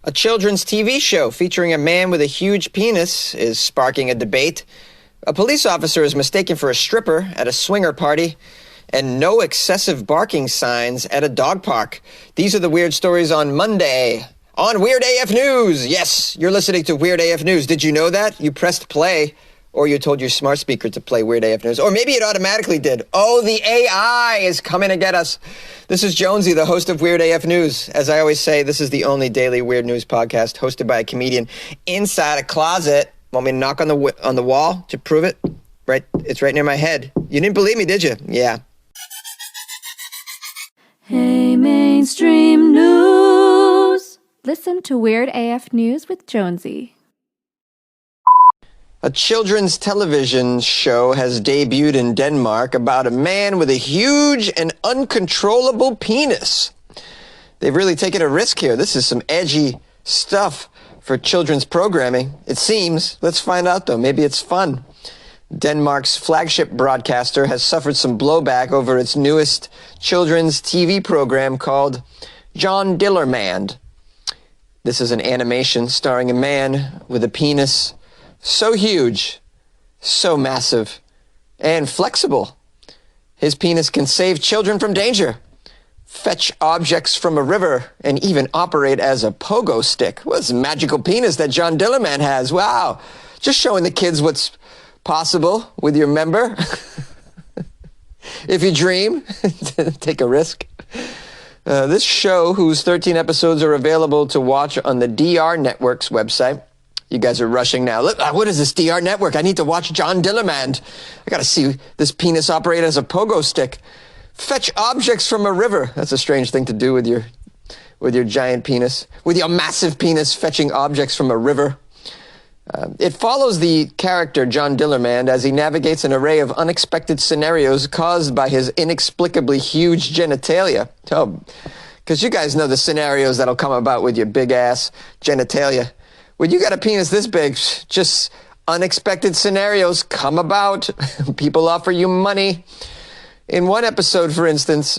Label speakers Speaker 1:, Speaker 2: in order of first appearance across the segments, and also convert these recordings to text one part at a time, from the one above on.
Speaker 1: A children's TV show featuring a man with a huge penis is sparking a debate. A police officer is mistaken for a stripper at a swinger party. And no excessive barking signs at a dog park. These are the weird stories on Monday on Weird AF News. Yes, you're listening to Weird AF News. Did you know that? You pressed play, or you told your smart speaker to play Weird AF News. Or maybe it automatically did. Oh, the AI is coming to get us. This is Jonesy, the host of Weird AF News. As I always say, this is the only daily weird news podcast hosted by a comedian inside a closet. Want me to knock on the wall to prove it? Right, it's right near my head. You didn't believe me, did you? Yeah.
Speaker 2: Hey, mainstream news. Listen to Weird AF News with Jonesy.
Speaker 1: A children's television show has debuted in Denmark about a man with a huge and uncontrollable penis. They've really taken a risk here. This is some edgy stuff for children's programming, it seems. Let's find out, though. Maybe it's fun. Denmark's flagship broadcaster has suffered some blowback over its newest children's TV program called John Dillermand. This is an animation starring a man with a penis so huge, so massive, and flexible. His penis can save children from danger, fetch objects from a river, and even operate as a pogo stick. What is a magical penis that John Dillermand has? Wow. Just showing the kids what's possible with your member. If you dream, take a risk. This show, whose 13 episodes are available to watch on the DR Network's website. You guys are rushing now. Look, what is this DR Network? I need to watch John Dillermand. I got to see this penis operate as a pogo stick. Fetch objects from a river. That's a strange thing to do with your giant penis. With your massive penis fetching objects from a river. It follows the character John Dillermand as he navigates an array of unexpected scenarios caused by his inexplicably huge genitalia. Oh, because you guys know the scenarios that'll come about with your big-ass genitalia. When you got a penis this big, just unexpected scenarios come about. People offer you money. In one episode, for instance,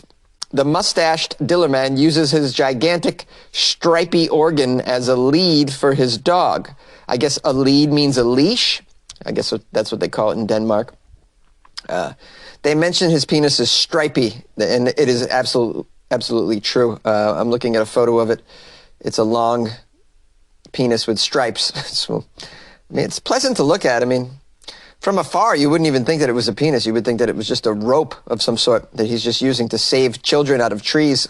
Speaker 1: the mustached Dillermand uses his gigantic, stripy organ as a lead for his dog. I guess a lead means a leash. I guess that's what they call it in Denmark. They mention his penis is stripy, and it is absolutely true. I'm looking at a photo of it. It's a long penis with stripes. So, I mean, it's pleasant to look at. I mean, from afar, you wouldn't even think that it was a penis. You would think that it was just a rope of some sort that he's just using to save children out of trees.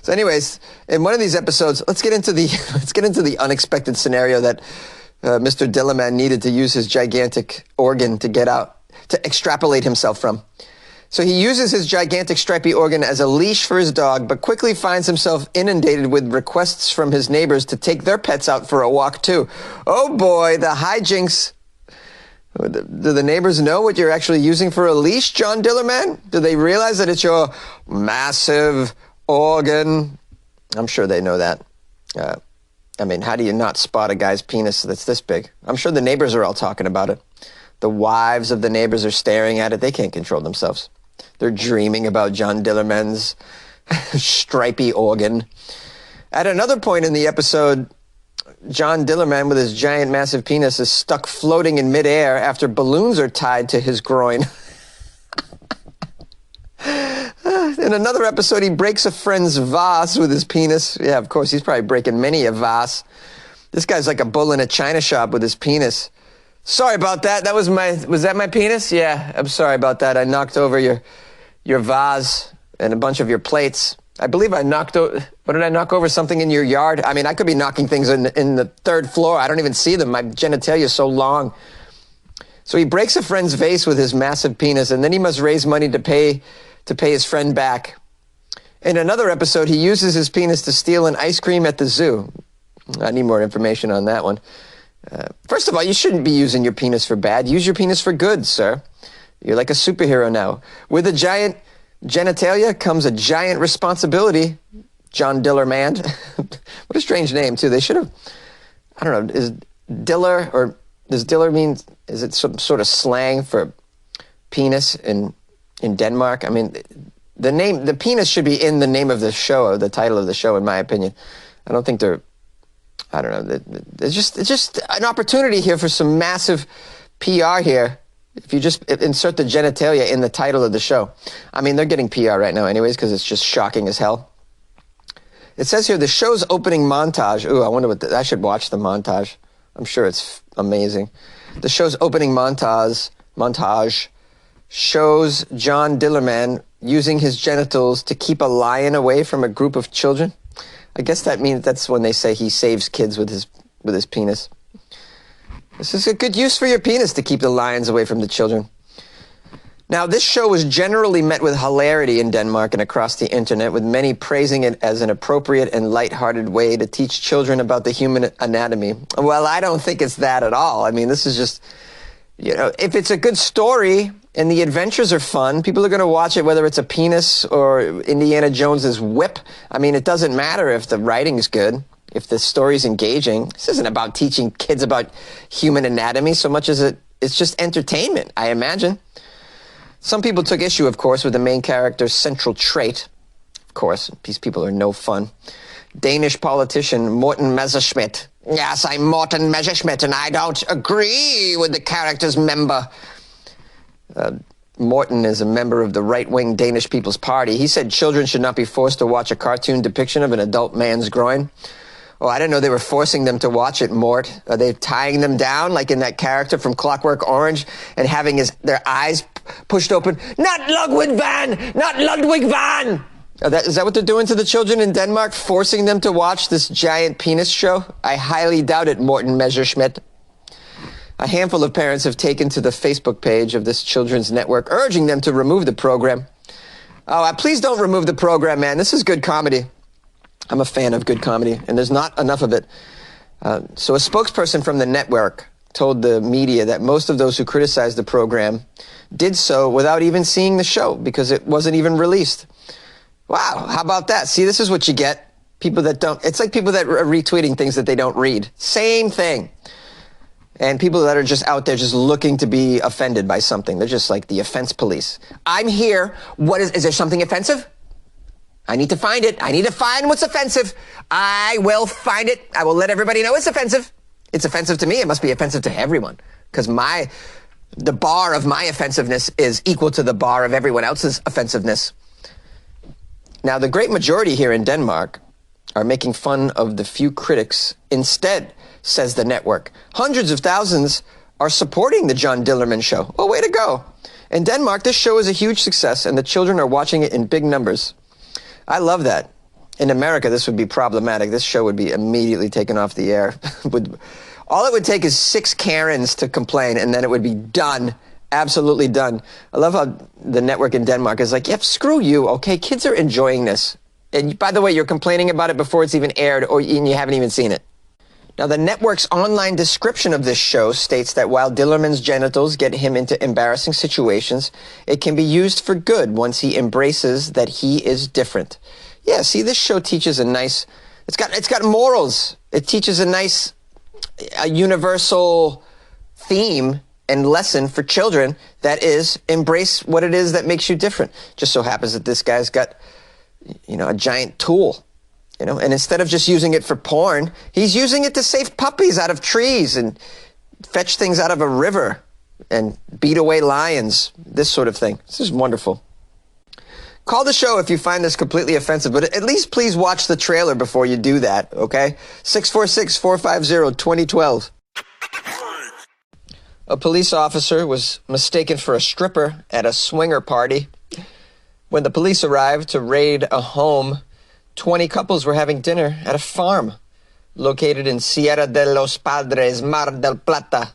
Speaker 1: So anyways, in one of these episodes, let's get into the unexpected scenario that Mr. Dillermand needed to use his gigantic organ to extrapolate himself from. So he uses his gigantic stripy organ as a leash for his dog, but quickly finds himself inundated with requests from his neighbors to take their pets out for a walk too. Oh boy, the hijinks. Do the neighbors know what you're actually using for a leash, John Dillermand? Do they realize that it's your massive organ? I'm sure they know that. I mean, how do you not spot a guy's penis that's this big? I'm sure the neighbors are all talking about it. The wives of the neighbors are staring at it. They can't control themselves. They're dreaming about John Dillermand's stripy organ. At another point in the episode, John Dillermand with his giant massive penis is stuck floating in midair after balloons are tied to his groin. In another episode, he breaks a friend's vase with his penis. Yeah, of course, he's probably breaking many a vase. This guy's like a bull in a china shop with his penis. Sorry about that. Was that my penis? Yeah, I'm sorry about that. I knocked over your vase and a bunch of your plates. I believe I knocked over, what did I knock over? Something in your yard? I mean, I could be knocking things in the third floor. I don't even see them. My genitalia is so long. So he breaks a friend's vase with his massive penis, and then he must raise money to pay his friend back. In another episode, he uses his penis to steal an ice cream at the zoo. I need more information on that one. First of all, you shouldn't be using your penis for bad. Use your penis for good, sir. You're like a superhero now. With a giant genitalia comes a giant responsibility, John Dillermand. What a strange name, too. They should have, I don't know, is Diller, or does Diller mean, is it some sort of slang for penis in Denmark? I mean, the penis should be in the name of the show, or the title of the show, in my opinion. I don't think they're, I don't know. It's just an opportunity here for some massive PR here. If you just insert the genitalia in the title of the show. I mean, they're getting PR right now anyways because it's just shocking as hell. It says here, the show's opening montage. Ooh, I wonder what I should watch the montage. I'm sure it's amazing. The show's opening montage shows John Dillerman using his genitals to keep a lion away from a group of children. I guess that means that's when they say he saves kids with his penis. This is a good use for your penis to keep the lions away from the children. Now, this show was generally met with hilarity in Denmark and across the internet, with many praising it as an appropriate and lighthearted way to teach children about the human anatomy. Well, I don't think it's that at all. I mean, this is just, if it's a good story and the adventures are fun, people are going to watch it whether it's a penis or Indiana Jones's whip. I mean, it doesn't matter if the writing's good, if the story's engaging. This isn't about teaching kids about human anatomy so much as it's just entertainment, I imagine. Some people took issue, of course, with the main character's central trait. Of course, these people are no fun. Danish politician Morten Messerschmidt. Yes, I'm Morten Messerschmidt, and I don't agree with the character's member. Morten is a member of the right-wing Danish People's Party. He said children should not be forced to watch a cartoon depiction of an adult man's groin. Oh, I didn't know they were forcing them to watch it, Mort. Are they tying them down like in that character from Clockwork Orange and having their eyes pushed open? Not Ludwig van! Not Ludwig van! Is that what they're doing to the children in Denmark? Forcing them to watch this giant penis show? I highly doubt it, Morten Messerschmidt. A handful of parents have taken to the Facebook page of this children's network, urging them to remove the program. Oh, please don't remove the program, man. This is good comedy. I'm a fan of good comedy, and there's not enough of it. So a spokesperson from the network told the media that most of those who criticized the program did so without even seeing the show because it wasn't even released. Wow, how about that? See, this is what you get. People that don't, it's like people that are retweeting things that they don't read. Same thing. And people that are just out there just looking to be offended by something. They're just like the offense police. I'm here. Is there something offensive? I need to find it. I need to find what's offensive. I will find it. I will let everybody know it's offensive. It's offensive to me. It must be offensive to everyone. Because the bar of my offensiveness is equal to the bar of everyone else's offensiveness. Now, the great majority here in Denmark are making fun of the few critics instead, says the network. Hundreds of thousands are supporting the John Dillerman show. Well, way to go. In Denmark, this show is a huge success, and the children are watching it in big numbers. I love that. In America, this would be problematic. This show would be immediately taken off the air. All it would take is 6 Karens to complain, and then it would be done. Absolutely done. I love how the network in Denmark is like, yep, screw you, okay? Kids are enjoying this. And by the way, you're complaining about it before it's even aired, and you haven't even seen it. Now, the network's online description of this show states that while Dillerman's genitals get him into embarrassing situations, it can be used for good once he embraces that he is different. Yeah, see, this show teaches it's got morals. It teaches a universal theme and lesson for children that is embrace what it is that makes you different. Just so happens that this guy's got, a giant tool. And instead of just using it for porn, he's using it to save puppies out of trees and fetch things out of a river and beat away lions, this sort of thing. This is wonderful. Call the show if you find this completely offensive, but at least please watch the trailer before you do that, okay? 646-450-2012. A police officer was mistaken for a stripper at a swinger party. When the police arrived to raid a home, 20 couples were having dinner at a farm located in Sierra de los Padres, Mar del Plata,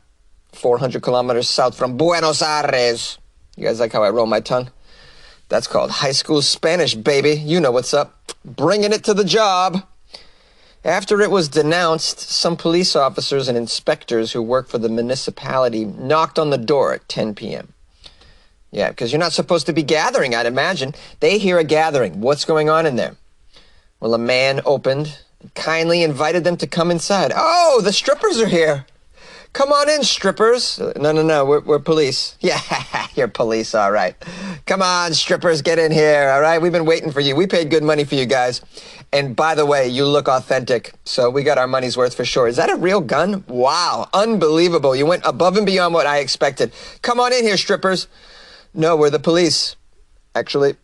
Speaker 1: 400 kilometers south from Buenos Aires. You guys like how I roll my tongue? That's called high school Spanish, baby. You know what's up. Bringing it to the job. After it was denounced, some police officers and inspectors who work for the municipality knocked on the door at 10 p.m. Yeah, because you're not supposed to be gathering, I'd imagine. They hear a gathering. What's going on in there? Well, a man opened and kindly invited them to come inside. Oh, the strippers are here. Come on in, strippers. No, we're police. Yeah, you're police, all right. Come on, strippers, get in here, all right? We've been waiting for you. We paid good money for you guys. And by the way, you look authentic. So we got our money's worth for sure. Is that a real gun? Wow. Unbelievable. You went above and beyond what I expected. Come on in here, strippers. No, we're the police, actually.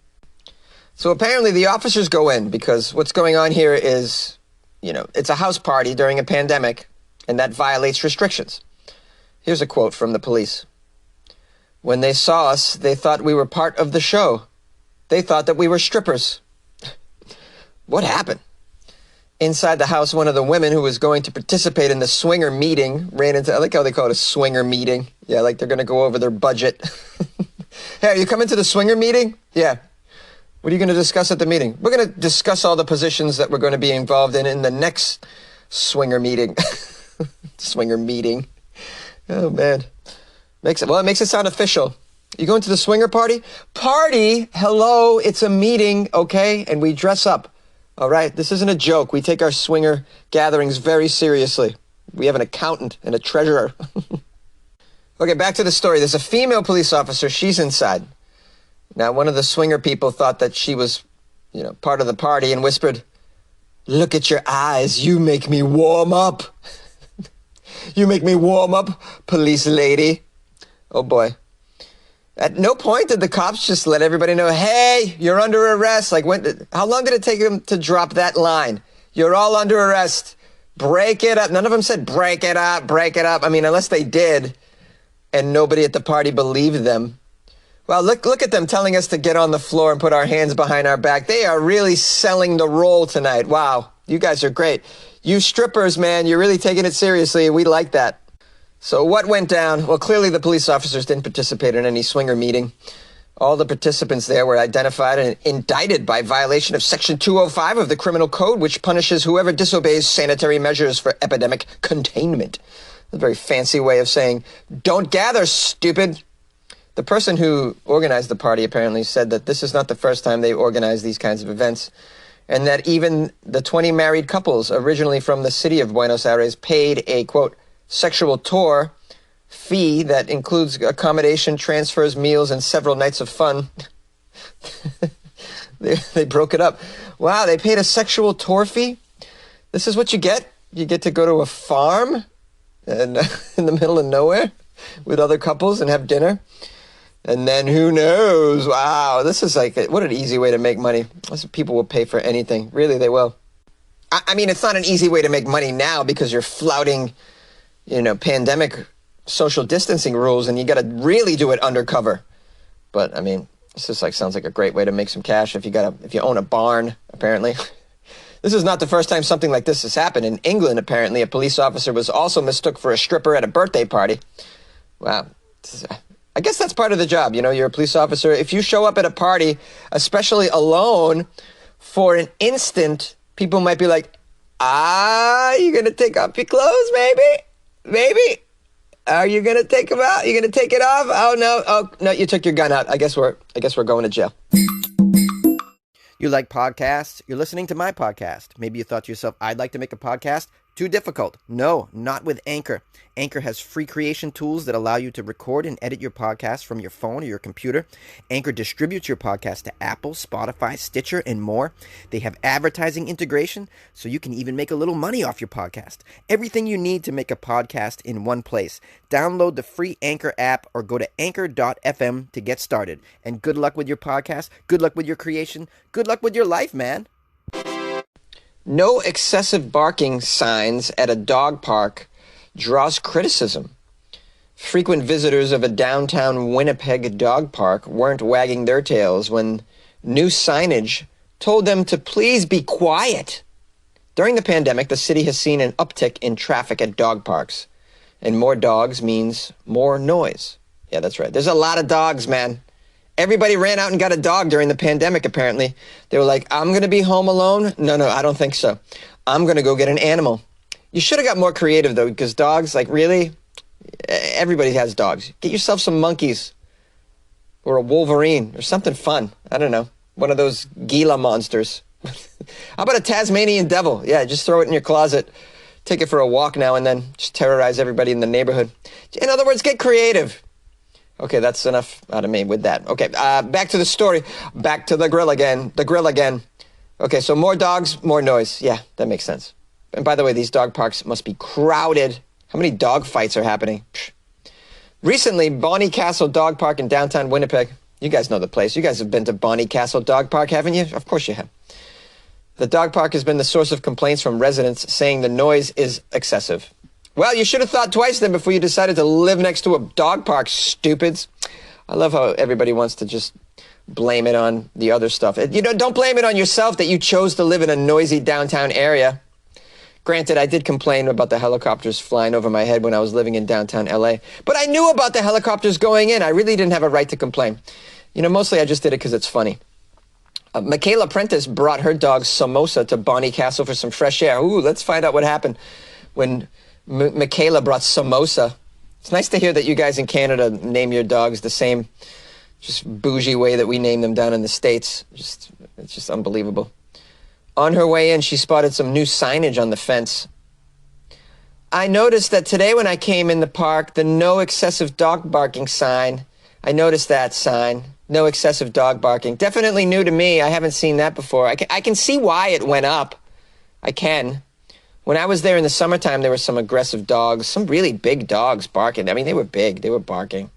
Speaker 1: So apparently the officers go in because what's going on here is, it's a house party during a pandemic, and that violates restrictions. Here's a quote from the police. When they saw us, they thought we were part of the show. They thought that we were strippers. What happened? Inside the house, one of the women who was going to participate in the swinger meeting ran into, I like how they call it a swinger meeting. Yeah, like they're going to go over their budget. Hey, are you coming to the swinger meeting? Yeah. What are you going to discuss at the meeting? We're going to discuss all the positions that we're going to be involved in the next swinger meeting. Swinger meeting. Oh, man. It makes it sound official. You going to the swinger party? Party? Hello, it's a meeting, okay? And we dress up, all right? This isn't a joke. We take our swinger gatherings very seriously. We have an accountant and a treasurer. Okay, back to the story. There's a female police officer. She's inside. Now, one of the swinger people thought that she was, part of the party and whispered, "Look at your eyes. You make me warm up." You make me warm up, police lady. Oh, boy. At no point did the cops just let everybody know, hey, you're under arrest. Like, how long did it take them to drop that line? You're all under arrest. Break it up. None of them said, break it up, break it up. I mean, unless they did, and nobody at the party believed them. Well, look at them telling us to get on the floor and put our hands behind our back. They are really selling the role tonight. Wow, you guys are great. You strippers, man, you're really taking it seriously. We like that. So what went down? Well, clearly the police officers didn't participate in any swinger meeting. All the participants there were identified and indicted by violation of Section 205 of the Criminal Code, which punishes whoever disobeys sanitary measures for epidemic containment. A very fancy way of saying, don't gather, stupid. The person who organized the party apparently said that this is not the first time they organized these kinds of events, and that even the 20 married couples originally from the city of Buenos Aires paid a, quote, sexual tour fee that includes accommodation, transfers, meals, and several nights of fun. They broke it up. Wow, they paid a sexual tour fee? This is what you get? You get to go to a farm and in the middle of nowhere with other couples and have dinner? And then who knows? Wow, this is like, what an easy way to make money. People will pay for anything. Really, they will. I mean, it's not an easy way to make money now because you're flouting pandemic social distancing rules, and you got to really do it undercover. But I mean, this just sounds like a great way to make some cash if you own a barn, apparently. This is not the first time something like this has happened. In England, apparently, a police officer was also mistook for a stripper at a birthday party. Wow. I guess that's part of the job. You're a police officer. If you show up at a party, especially alone, for an instant, people might be like, you going to take off your clothes, maybe? Maybe. Are you going to take them out? You going to take it off? Oh, no, you took your gun out. I guess we're going to jail. You like podcasts? You're listening to my podcast. Maybe you thought to yourself, I'd like to make a podcast. Too difficult. No, not with Anchor. Anchor has free creation tools that allow you to record and edit your podcast from your phone or your computer. Anchor distributes your podcast to Apple, Spotify, Stitcher, and more. They have advertising integration, so you can even make a little money off your podcast. Everything you need to make a podcast in one place. Download the free Anchor app or go to anchor.fm to get started. And good luck with your podcast. Good luck with your creation. Good luck with your life, man. No excessive barking signs at a dog park draws criticism. Frequent visitors of a downtown Winnipeg dog park weren't wagging their tails when new signage told them to please be quiet. During the pandemic, the city has seen an uptick in traffic at dog parks, and more dogs means more noise. Yeah, that's right. There's a lot of dogs, man. Everybody ran out and got a dog during the pandemic, apparently. They were like, I'm going to be home alone? No, I don't think so. I'm going to go get an animal. You should have got more creative, though, because dogs, really, everybody has dogs. Get yourself some monkeys or a wolverine or something fun. I don't know. One of those Gila monsters. How about a Tasmanian devil? Yeah, just throw it in your closet. Take it for a walk now and then. Just terrorize everybody in the neighborhood. In other words, get creative. Okay, that's enough out of me with that. Okay, back to the story. Back to the grill again. The grill again. Okay, so more dogs, more noise. Yeah, that makes sense. And by the way, these dog parks must be crowded. How many dog fights are happening? Psh. Recently, Bonnie Castle Dog Park in downtown Winnipeg. You guys know the place. You guys have been to Bonnie Castle Dog Park, haven't you? Of course you have. The dog park has been the source of complaints from residents saying the noise is excessive. Well, you should have thought twice then before you decided to live next to a dog park, stupids. I love how everybody wants to just blame it on the other stuff. Don't blame it on yourself that you chose to live in a noisy downtown area. Granted, I did complain about the helicopters flying over my head when I was living in downtown LA, but I knew about the helicopters going in. I really didn't have a right to complain. Mostly I just did it because it's funny. Michaela Prentice brought her dog Samosa to Bonnie Castle for some fresh air. Ooh, let's find out what happened when Michaela brought Samosa. It's nice to hear that you guys in Canada name your dogs the same just bougie way that we name them down in the States. It's just unbelievable. On her way in, she spotted some new signage on the fence. I noticed that today when I came in the park, the no excessive dog barking sign, I noticed that sign, no excessive dog barking. Definitely new to me. I haven't seen that before. I can see why it went up. I can. When I was there in the summertime, there were some aggressive dogs, some really big dogs barking. I mean, they were big. They were barking.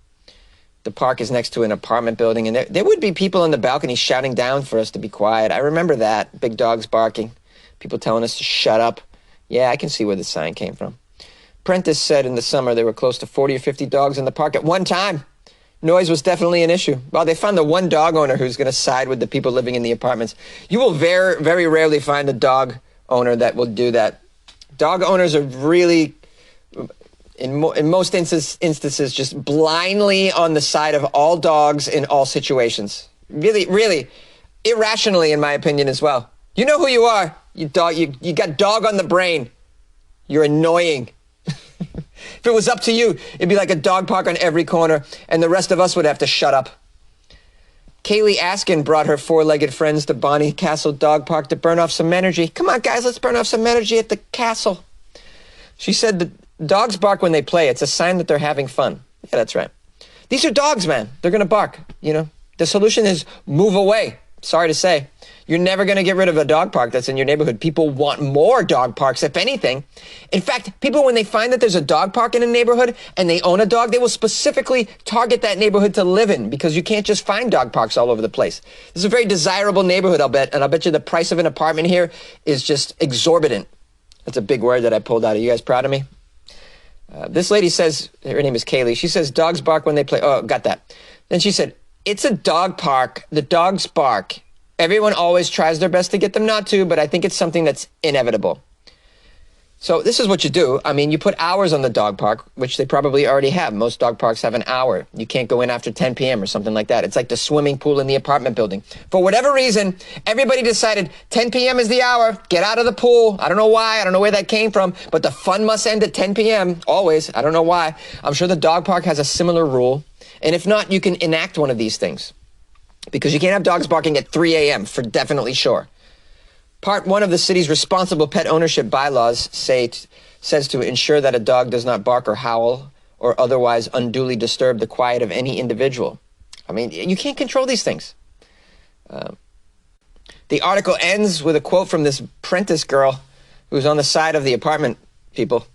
Speaker 1: The park is next to an apartment building, and there would be people on the balcony shouting down for us to be quiet. I remember that, big dogs barking, people telling us to shut up. Yeah, I can see where the sign came from. Prentice said in the summer there were close to 40 or 50 dogs in the park at one time. Noise was definitely an issue. Well, they found the one dog owner who's going to side with the people living in the apartments. You will very, very rarely find a dog owner that will do that. Dog owners are really, in most instances, just blindly on the side of all dogs in all situations. Really, really, irrationally, in my opinion, as well. You know who you are. You got dog on the brain. You're annoying. If it was up to you, it'd be like a dog park on every corner, and the rest of us would have to shut up. Kaylee Askin brought her four-legged friends to Bonnie Castle Dog Park to burn off some energy. Come on, guys, let's burn off some energy at the castle. She said the dogs bark when they play. It's a sign that they're having fun. Yeah, that's right. These are dogs, man. They're going to bark, The solution is move away. Sorry to say. You're never going to get rid of a dog park that's in your neighborhood. People want more dog parks, if anything. In fact, people, when they find that there's a dog park in a neighborhood and they own a dog, they will specifically target that neighborhood to live in because you can't just find dog parks all over the place. This is a very desirable neighborhood, I'll bet. And I'll bet you the price of an apartment here is just exorbitant. That's a big word that I pulled out. Are you guys proud of me? This lady says, her name is Kaylee. She says dogs bark when they play. Oh, got that. Then she said, it's a dog park. The dogs bark. Everyone always tries their best to get them not to, but I think it's something that's inevitable. So this is what you do. I mean, you put hours on the dog park, which they probably already have. Most dog parks have an hour. You can't go in after 10 p.m. or something like that. It's like the swimming pool in the apartment building. For whatever reason, everybody decided 10 p.m. is the hour. Get out of the pool. I don't know why. I don't know where that came from, but the fun must end at 10 p.m. Always. I don't know why. I'm sure the dog park has a similar rule. And if not, you can enact one of these things. Because you can't have dogs barking at 3 a.m. for definitely sure. Part 1 of the city's responsible pet ownership bylaws says to ensure that a dog does not bark or howl or otherwise unduly disturb the quiet of any individual. I mean, you can't control these things. The article ends with a quote from this Prentice girl who's on the side of the apartment people.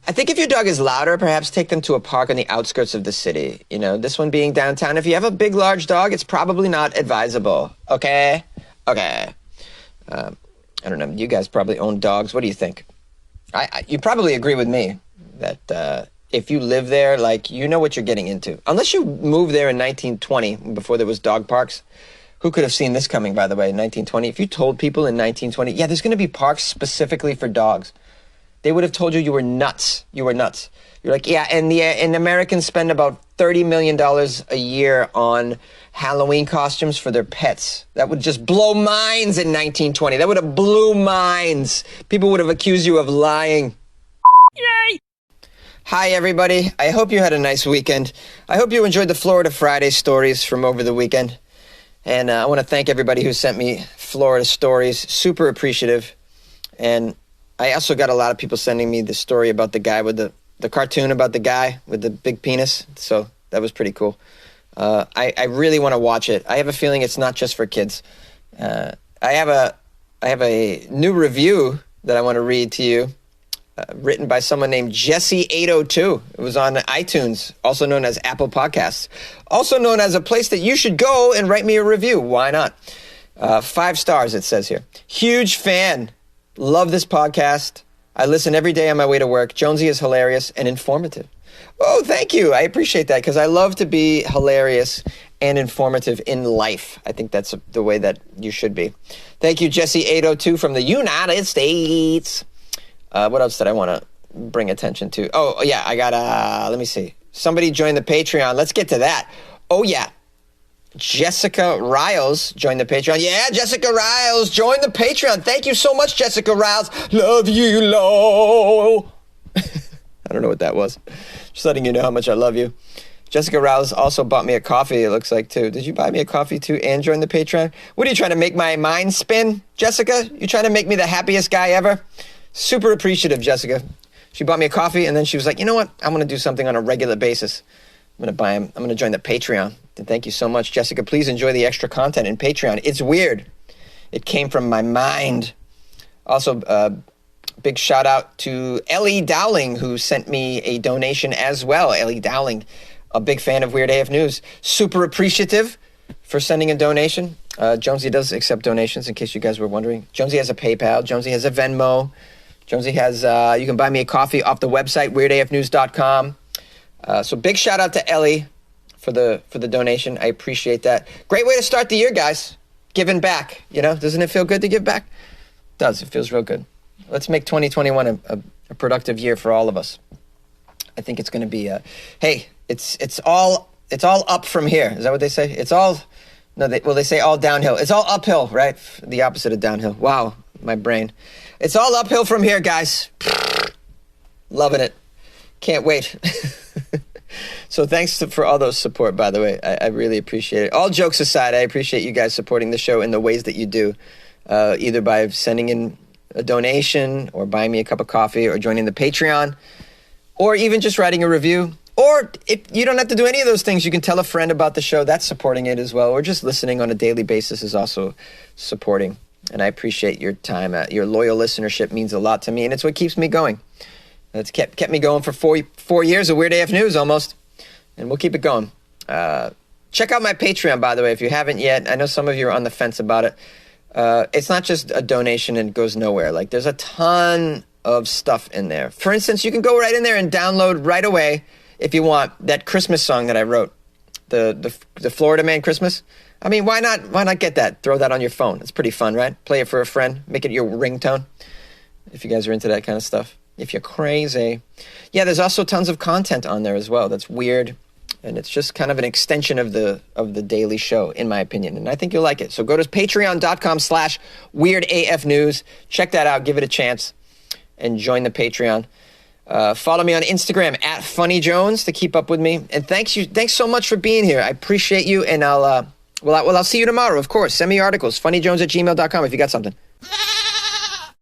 Speaker 1: I think if your dog is louder, perhaps take them to a park on the outskirts of the city. This one being downtown. If you have a big, large dog, it's probably not advisable. Okay? Okay. I don't know. You guys probably own dogs. What do you think? You probably agree with me that if you live there, you know what you're getting into. Unless you moved there in 1920, before there was dog parks. Who could have seen this coming, by the way, in 1920? If you told people in 1920, yeah, there's going to be parks specifically for dogs, they would have told you were nuts. You were nuts. You're like, yeah, and Americans spend about $30 million a year on Halloween costumes for their pets. That would just blow minds in 1920. That would have blew minds. People would have accused you of lying. Yay! Hi, everybody. I hope you had a nice weekend. I hope you enjoyed the Florida Friday stories from over the weekend. And I want to thank everybody who sent me Florida stories. Super appreciative. And I also got a lot of people sending me the story about the guy with the cartoon about the guy with the big penis. So that was pretty cool. I really want to watch it. I have a feeling it's not just for kids. I have I have a new review that I want to read to you, written by someone named Jesse802. It was on iTunes, also known as Apple Podcasts, also known as a place that you should go and write me a review. Why not? 5 stars, it says here. Huge fan. Love this podcast. I listen every day on my way to work. Jonesy is hilarious and informative. Oh, thank you. I appreciate that because I love to be hilarious and informative in life. I think that's the way that you should be. Thank you, Jesse802 from the United States. What else did I want to bring attention to? Oh, yeah, I got, let me see. Somebody joined the Patreon. Let's get to that. Oh, yeah. Jessica Riles joined the Patreon. Yeah, Jessica Riles joined the Patreon. Thank you so much, Jessica Riles. Love you, low. I don't know what that was. Just letting you know how much I love you. Jessica Riles also bought me a coffee, it looks like, too. Did you buy me a coffee, too, and join the Patreon? What are you trying to make my mind spin, Jessica? You trying to make me the happiest guy ever? Super appreciative, Jessica. She bought me a coffee, and then she was like, you know what? I'm going to do something on a regular basis. I'm going to join the Patreon. And thank you so much, Jessica. Please enjoy the extra content in Patreon. It's weird. It came from my mind. Also, big shout out to Ellie Dowling, who sent me a donation as well. Ellie Dowling, a big fan of Weird AF News. Super appreciative for sending a donation. Jonesy does accept donations, in case you guys were wondering. Jonesy has a PayPal. Jonesy has a Venmo. Jonesy has, you can buy me a coffee off the website, weirdafnews.com. So big shout out to Ellie for the donation. I appreciate that. Great way to start the year, guys. Giving back, Doesn't it feel good to give back? It does. It feels real good. Let's make 2021 a productive year for all of us. I think it's going to be hey, it's all up from here. Is that what they say? It's all they say all downhill. It's all uphill, right? The opposite of downhill. Wow, my brain. It's all uphill from here, guys. Loving it. Can't wait. So thanks for all those support, by the way. I really appreciate it. All jokes aside, I appreciate you guys supporting the show in the ways that you do, either by sending in a donation or buying me a cup of coffee or joining the Patreon or even just writing a review. Or if you don't have to do any of those things, you can tell a friend about the show. That's supporting it as well. Or just listening on a daily basis is also supporting. And I appreciate your time. Your loyal listenership means a lot to me, and it's what keeps me going. It's kept me going for 4 years of Weird AF News almost, and we'll keep it going. Check out my Patreon, by the way, if you haven't yet. I know some of you are on the fence about it. It's not just a donation and it goes nowhere. Like, there's a ton of stuff in there. For instance, you can go right in there and download right away, if you want, that Christmas song that I wrote, the Florida Man Christmas. I mean, why not get that? Throw that on your phone. It's pretty fun, right? Play it for a friend. Make it your ringtone, if you guys are into that kind of stuff. If you're crazy. Yeah, there's also tons of content on there as well that's weird, and it's just kind of an extension of the daily show, in my opinion, and I think you'll like it. So go to patreon.com/weirdafnews. Check that out. Give it a chance and join the Patreon. Follow me on Instagram @FunnyJones to keep up with me. And thanks so much for being here. I appreciate you, and I'll see you tomorrow, of course. Send me articles, funnyjones@gmail.com if you got something.